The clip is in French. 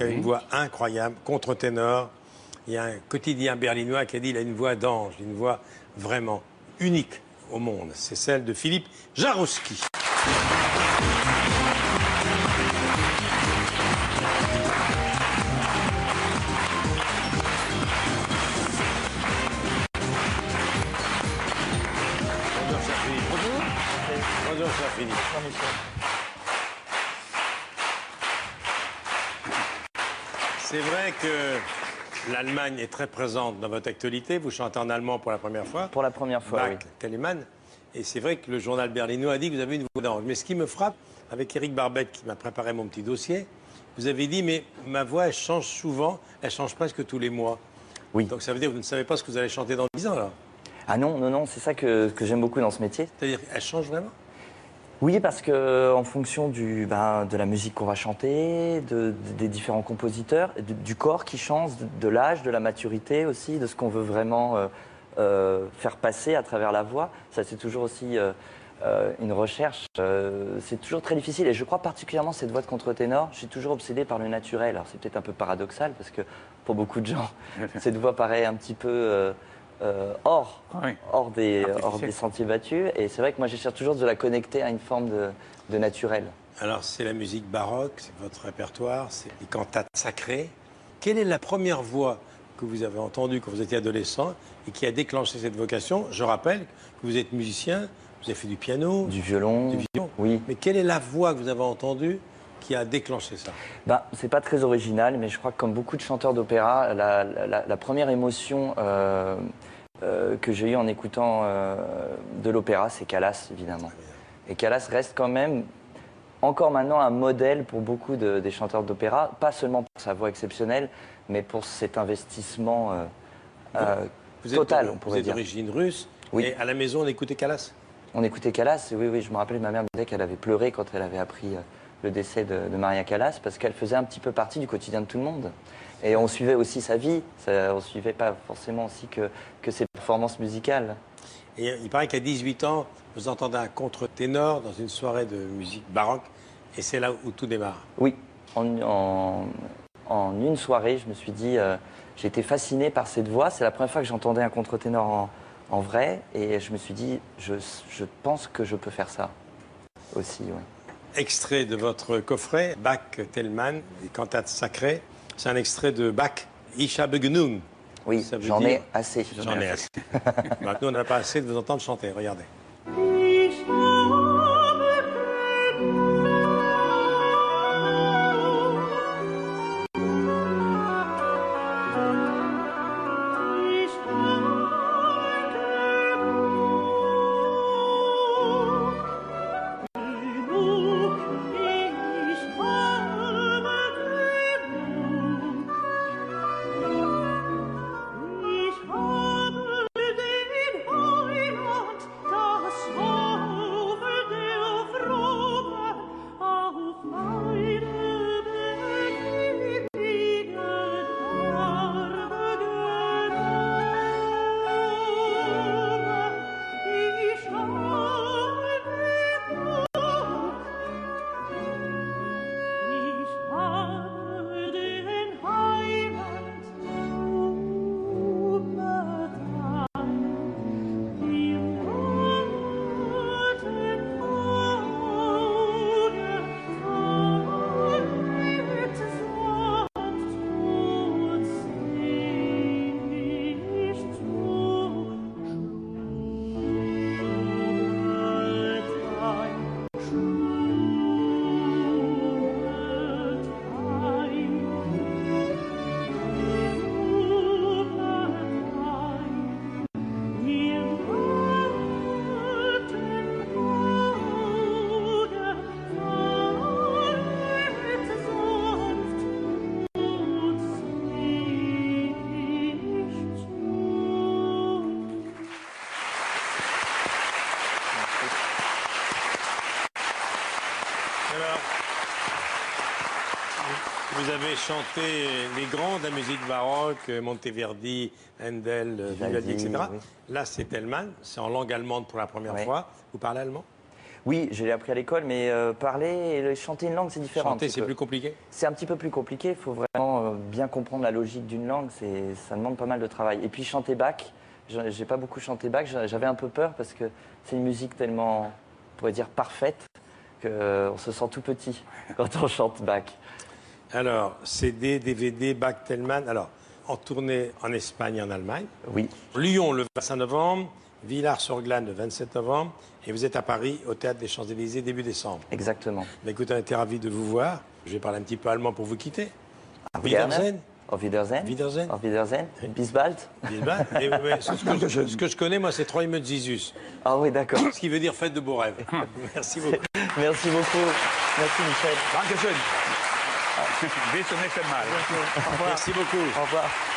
qui a une voix incroyable, contre-ténor. Il y a un quotidien berlinois qui a dit qu'il a une voix d'ange, une voix vraiment unique au monde. C'est celle de Philippe Jaroussky. Bonjour, cher Philippe. C'est vrai que l'Allemagne est très présente dans votre actualité. Vous chantez en allemand pour la première fois. Pour la première fois, Bach, Telemann. Et c'est vrai que le journal berlinois a dit que vous avez une voix d'ange. Mais ce qui me frappe, avec Éric Barbette qui m'a préparé mon petit dossier, vous avez dit, mais ma voix, elle change souvent, elle change presque tous les mois. Oui. Donc ça veut dire que vous ne savez pas ce que vous allez chanter dans 10 ans, alors? Ah non, non, non, c'est ça que j'aime beaucoup dans ce métier. C'est-à-dire qu'elle change vraiment? Oui, parce que en fonction de la musique qu'on va chanter, des différents compositeurs, du corps qui change, de l'âge, de la maturité aussi, de ce qu'on veut vraiment faire passer à travers la voix, ça c'est toujours aussi une recherche. C'est toujours très difficile et je crois particulièrement cette voix de contre-ténor, je suis toujours obsédé par le naturel. Alors c'est peut-être un peu paradoxal parce que pour beaucoup de gens, cette voix paraît un petit peu... hors des sentiers battus. Et c'est vrai que moi, j'essaie toujours de la connecter à une forme de naturel. Alors, c'est la musique baroque, c'est votre répertoire, c'est les cantates sacrées. Quelle est la première voix que vous avez entendue quand vous étiez adolescent et qui a déclenché cette vocation? Je rappelle que vous êtes musicien, vous avez fait du piano. Du violon. Oui. Mais quelle est la voix que vous avez entendue qui a déclenché ça? C'est pas très original, mais je crois que comme beaucoup de chanteurs d'opéra, la première émotion que j'ai eue en écoutant de l'opéra, c'est Callas, évidemment. Et Callas reste quand même, encore maintenant, un modèle pour beaucoup des chanteurs d'opéra, pas seulement pour sa voix exceptionnelle, mais pour cet investissement total, on pourrait dire. Vous êtes d'origine russe, oui. Et à la maison, on écoutait Callas? On écoutait Callas, oui, oui, je me rappelle, ma mère me disait qu'elle avait pleuré quand elle avait appris le décès de Maria Callas, parce qu'elle faisait un petit peu partie du quotidien de tout le monde. Et on suivait aussi sa vie, on ne suivait pas forcément aussi que ses performances musicales. Et il paraît qu'à 18 ans, vous entendez un contre-ténor dans une soirée de musique baroque, et c'est là où tout démarre. Oui, en une soirée, je me suis dit, j'ai été fasciné par cette voix. C'est la première fois que j'entendais un contre-ténor en vrai, et je me suis dit, je pense que je peux faire ça aussi, oui. Extrait de votre coffret, Bach, Telemann, les cantates sacrées. C'est un extrait de Bach, Ich habe genug. Oui, j'en ai assez. J'en ai assez. Nous, on n'a pas assez de vous entendre chanter. Regardez. Vous avez chanté les grands de la musique baroque, Monteverdi, Handel, Vivaldi, etc. Oui. Là, c'est Telemann, c'est en langue allemande pour la première fois. Vous parlez allemand? Oui, je l'ai appris à l'école, mais parler et chanter une langue, c'est différent. Chanter, c'est plus compliqué? C'est un petit peu plus compliqué. Il faut vraiment bien comprendre la logique d'une langue. Ça demande pas mal de travail. Et puis chanter Bach, j'ai pas beaucoup chanté Bach. J'avais un peu peur parce que c'est une musique tellement, on pourrait dire, parfaite qu'on se sent tout petit quand on chante Bach. Alors, CD, DVD, Bach, Tellman. Alors, en tournée en Espagne et en Allemagne. Oui. Lyon le 25 novembre, Villars-sur-Glane le 27 novembre, et vous êtes à Paris au Théâtre des Champs-Élysées début décembre. Exactement. Bah, écoutez, on était ravis de vous voir. Je vais parler un petit peu allemand pour vous quitter. Auf Wiedersehen. Auf Wiedersehen. Wiedersehen. Auf Wiedersehen. Bis bald. Bisbal. Ce que je connais, moi, c'est Träume Jesus. Ah oui, d'accord. Ce qui veut dire fête de beaux rêves. Merci beaucoup. Merci beaucoup. Merci Michel. Dankeschön. Bis zum nächsten Mal. Merci beaucoup. Au revoir.